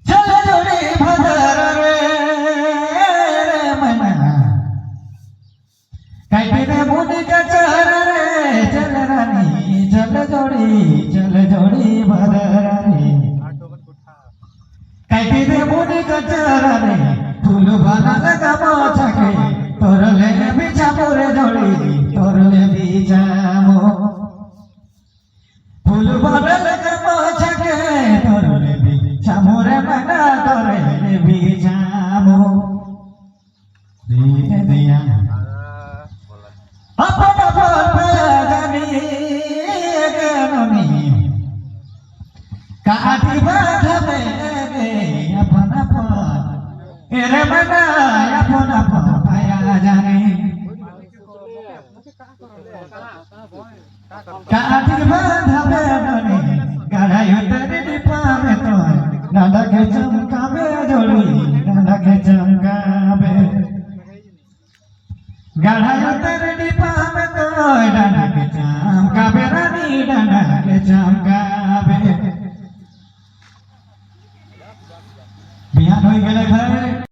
चल जोड़ी भदर रे मना काटी रे मुनि का चहर रे चल रानी चल जोड़ी भदर रे काटी रे मुनि का चहर रे फूल बना लगा मोचा के तोरले बिछा मोरे जोड़ी तोरले बिछा मो फूल बना लगा मोचा के तोरले बिछा मोरे मना तोरले बिछा मो दे दिया अपन जानी गननी काटी बाधा में अपन एरे मना अपन पाया जाने काटी बाधा में गाढ़ा उतर दीपा में तो डांडा के चमका में जोड़ी डांडा के चमका में गाढ़ा उतर दीपा में तो डांडा के चमका में रानी डांडा के चमका में बिहान हो गए घर